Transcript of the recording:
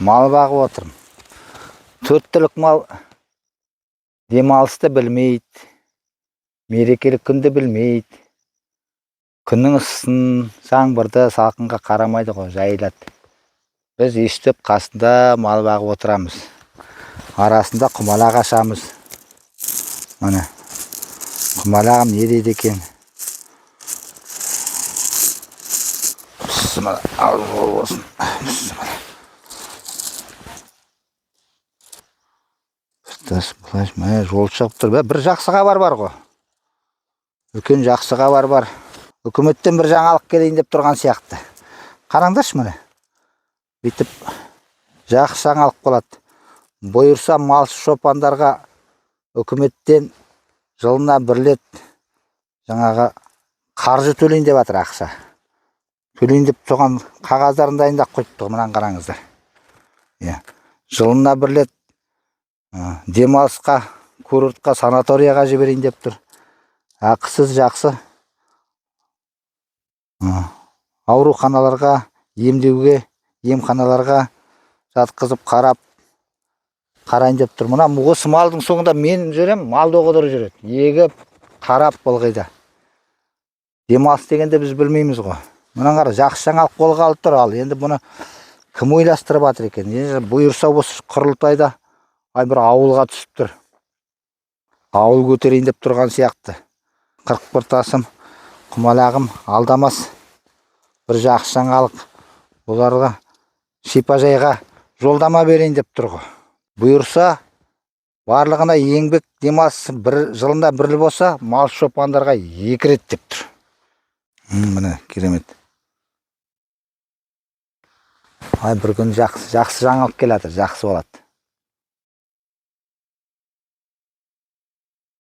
мал бағып отырмын. 4 түлік мал демалысты білмейді, мерекелік күнді білмейді. Күннің ысысын, жаңбырды, салқынға қарамайды ғой, жайылады. Біз естіп қасында мал бағып отырамыз. Арасында құмалақ ашамыз. Міне, құмалағым не дейді екен? Ал болсын. Жол шығып тұр. Бір жақсы хабар бар ғой. Үлкен жақсы хабар бар. Үкіметтен бір жаңалық келейін деп тұрған сияқты. Қараңдаршы міне. Бүйтіп жақсы жаңалық болады. Бұйырса малшы шопандарға үкіметтен жылына 1 рет жаңағы қаржы төлейін деп жатыр, ақша. Төлейін деп соған қағаздарын дайындап қойыпты, мынаны қараңыздар. Жылына 1 рет демалысқа, курортқа, санаторияға жіберейін деп тұр. Ақысыз жақсы. Ауруханаларға, емдеуге, емханаларға жатқызып қарайын деп тұр. Мына осы малдың соңында мен жүрем, малды оғыдыр жүреді. Егіп, қарап болғайда. Демалыс дегенде біз білмейміз ғой. Мұнан қара жақсы жаңалық қолға алып тұр. Ал енді бұны кім ойластырып жатыр екен? Бұйырса осы құрылтайда бір ауылға түсіп тұр. Ауыл көтерейін деп тұрған сияқты. 41 тасым құмалағым алдамас. Бір жақсы жаңалық. Бұларға шипажайға жолдама берейін деп тұр ғой. Бұйырса барлығына еңбек демалыс жылында 1 болса, мал шопандарға 2 рет деп тұр. Міне керемет. Бір күн жақсы жаңалық келеді, жақсы болады.